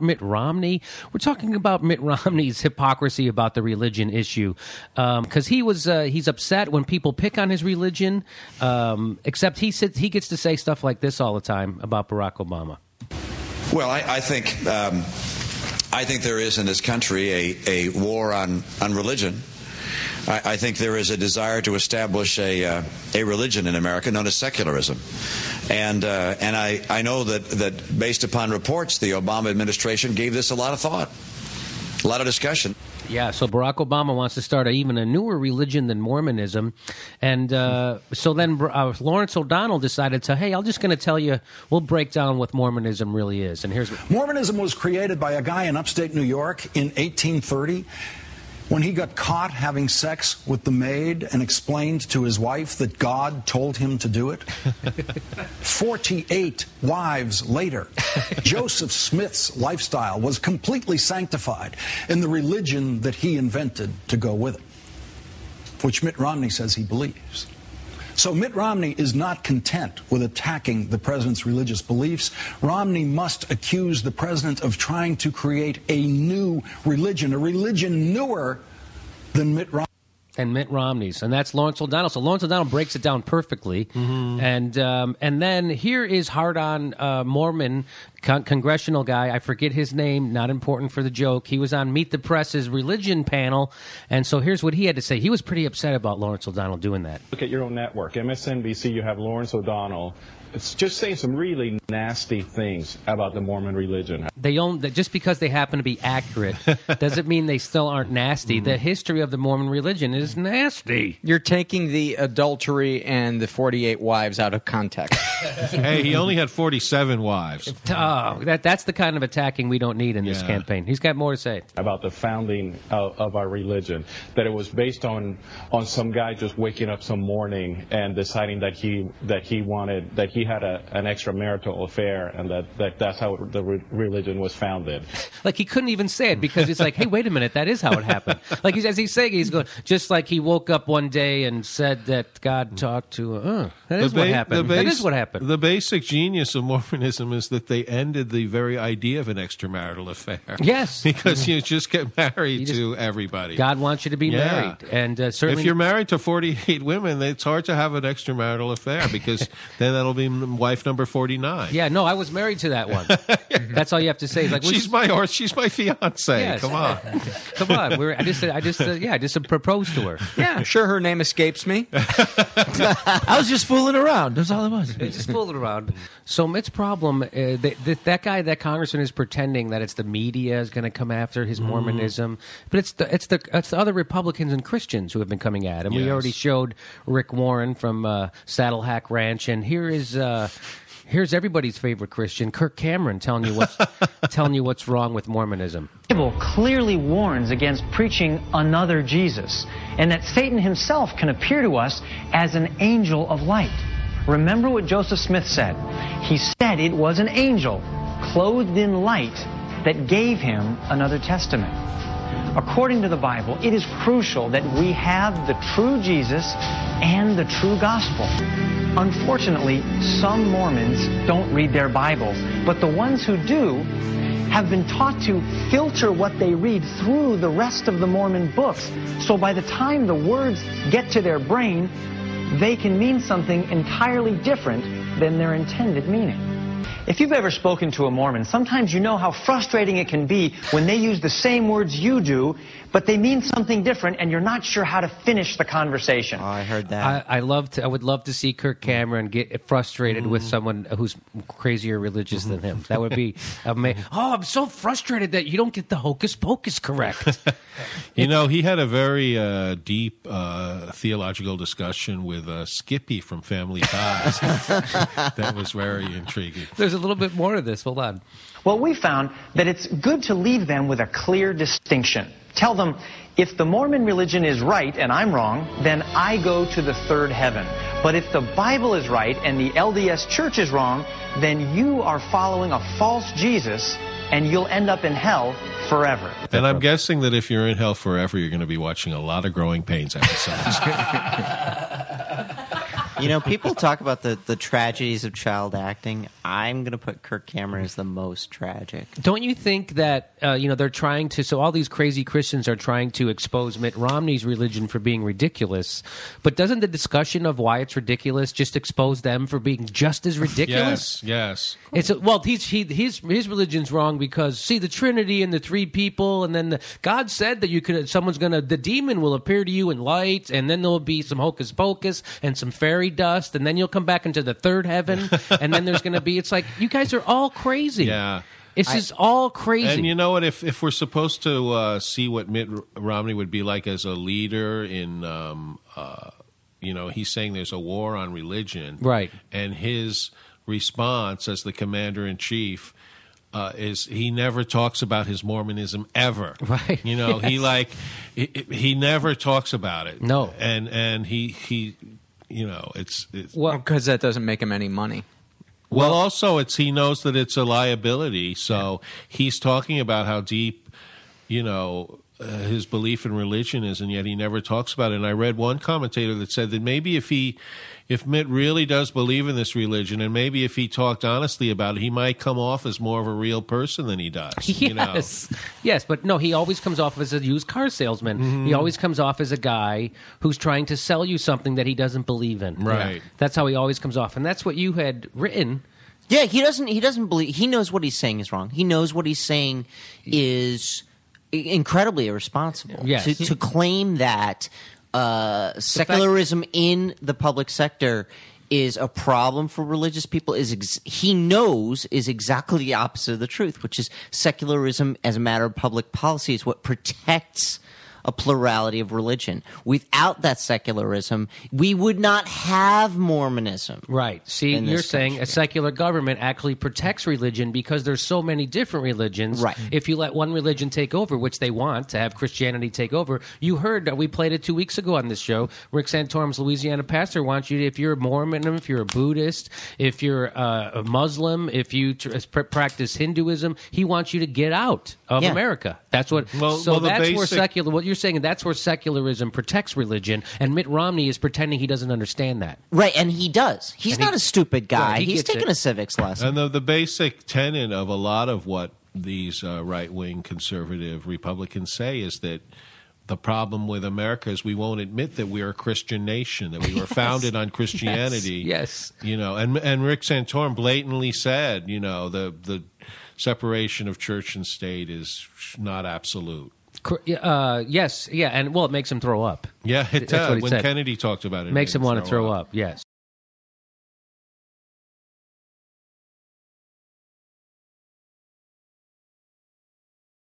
Mitt Romney. We're talking about Mitt Romney's hypocrisy about the religion issue, because he's upset when people pick on his religion, except he gets to say stuff like this all the time about Barack Obama. Well, I think there is in this country a war on religion. I think there is a desire to establish a religion in America known as secularism, and I know that based upon reports, the Obama administration gave this a lot of thought, a lot of discussion. Yeah, so Barack Obama wants to start even a newer religion than Mormonism. And so then Lawrence O'Donnell decided I'm just going to tell you, we'll break down what Mormonism really is. And here's what... Mormonism was created by a guy in upstate New York in 1830 when he got caught having sex with the maid and explained to his wife that God told him to do it. 48 wives later, Joseph Smith's lifestyle was completely sanctified in the religion that he invented to go with it, which Mitt Romney says he believes. So Mitt Romney is not content with attacking the president's religious beliefs. Romney must accuse the president of trying to create a new religion, a religion newer than Mitt Romney. And Mitt Romney's, and that's Lawrence O'Donnell. So Lawrence O'Donnell breaks it down perfectly. Mm-hmm. And then here is hard-on Mormon congressional guy. I forget his name. Not important for the joke. He was on Meet the Press's religion panel, and so here's what he had to say. He was pretty upset about Lawrence O'Donnell doing that. Look at your own network, MSNBC. You have Lawrence O'Donnell. It's just saying some really nasty things about the Mormon religion. They own that just because they happen to be accurate doesn't mean they still aren't nasty. The history of the Mormon religion is nasty. You're taking the adultery and the 48 wives out of context. Hey, he only had 47 wives. Oh, that's the kind of attacking we don't need in this campaign. He's got more to say about the founding of our religion. That it was based on some guy just waking up some morning and deciding that he had an extramarital affair, and that's how the religion was founded. Like, he couldn't even say it because it's like, hey, wait a minute, that is how it happened. Like, as he's saying, he's going, just like he woke up one day and said that God talked to, that is what happened. That is what happened. The basic genius of Mormonism is that they ended the very idea of an extramarital affair. Yes. Because you just get married to everybody. God wants you to be married. And certainly, if you're married to 48 women, it's hard to have an extramarital affair because then that'll be wife number 49. Yeah, no, I was married to that one. That's all you have to say. Like, she's my fiance. Yes. Come on. Come on. I just proposed to her. Yeah, I'm sure her name escapes me. I was just fooling around. That's all it was. Just fooling around. So Mitt's problem, that guy, that congressman, is pretending that it's the media is going to come after his Mormonism, but it's the other Republicans and Christians who have been coming at him. Yes. We already showed Rick Warren from Saddle Hack Ranch, and here's everybody's favorite Christian, Kirk Cameron, telling you what's wrong with Mormonism. The Bible clearly warns against preaching another Jesus, and that Satan himself can appear to us as an angel of light. Remember what Joseph Smith said. He said it was an angel clothed in light that gave him another testament. According to the Bible, it is crucial that we have the true Jesus and the true gospel. Unfortunately, some Mormons don't read their Bibles, but the ones who do have been taught to filter what they read through the rest of the Mormon books. So by the time the words get to their brain, they can mean something entirely different than their intended meaning. If you've ever spoken to a Mormon, sometimes you know how frustrating it can be when they use the same words you do, but they mean something different, and you're not sure how to finish the conversation. Oh, I heard that. I would love to see Kirk Cameron get frustrated with someone who's crazier religious than him. That would be amazing. Oh, I'm so frustrated that you don't get the hocus pocus correct. You know, he had a very deep theological discussion with Skippy from Family Ties. That was very intriguing. There's a little bit more of this. Hold on. Well, we found that it's good to leave them with a clear distinction. Tell them, if the Mormon religion is right and I'm wrong, then I go to the third heaven. But if the Bible is right and the LDS Church is wrong, then you are following a false Jesus and you'll end up in hell forever. And I'm guessing that if you're in hell forever, you're going to be watching a lot of Growing Pains episodes. People talk about the tragedies of child acting. I'm going to put Kirk Cameron as the most tragic. Don't you think that, they're trying to, so all these crazy Christians are trying to expose Mitt Romney's religion for being ridiculous, but doesn't the discussion of why it's ridiculous just expose them for being just as ridiculous? Yes. His religion's wrong because, see, the Trinity and the three people, and then God said that the demon will appear to you in light, and then there'll be some hocus pocus and some fairy dust, and then you'll come back into the third heaven, and then there's going to be, it's like, you guys are all crazy. Yeah. It's just all crazy. And you know what? If we're supposed to see what Mitt Romney would be like as a leader in, he's saying there's a war on religion. Right. And his response as the commander-in-chief is he never talks about his Mormonism ever. Right. He never talks about it. No. And he it's well, because that doesn't make him any money. Well, also, he knows that it's a liability, so he's talking about how deep, his belief in religion is, and yet he never talks about it. And I read one commentator that said that maybe if Mitt really does believe in this religion, and maybe if he talked honestly about it, he might come off as more of a real person than he does. Yes, yes, but no, he always comes off as a used car salesman. Mm-hmm. He always comes off as a guy who's trying to sell you something that he doesn't believe in. Right. That's how he always comes off, and that's what you had written. Yeah, he doesn't believe. He knows what he's saying is wrong. He knows what he's saying is incredibly irresponsible. Yes. To claim that secularism in the public sector is a problem for religious people he knows is exactly the opposite of the truth, which is secularism as a matter of public policy is what protects a plurality of religion. Without that secularism, we would not have Mormonism. Right. See, you're saying a secular government actually protects religion because there's so many different religions. Right. If you let one religion take over, which they want to have Christianity take over, you heard that we played it 2 weeks ago on this show. Rick Santorum's Louisiana pastor wants you to, if you're a Mormon, if you're a Buddhist, if you're a Muslim, if you practice Hinduism, he wants you to get out of America. That's what. That's where secular. What you're saying, that's where secularism protects religion, and Mitt Romney is pretending he doesn't understand that. Right, and he does. He's not a stupid guy. He's taken a civics lesson. And the basic tenet of a lot of what these right-wing conservative Republicans say is that the problem with America is we won't admit that we are a Christian nation, that we were founded on Christianity. Yes. And Rick Santorum blatantly said, the separation of church and state is not absolute. Yes, yeah, and it makes him throw up. Yeah, it does. When Kennedy talked about it, makes him want to throw up. Yes,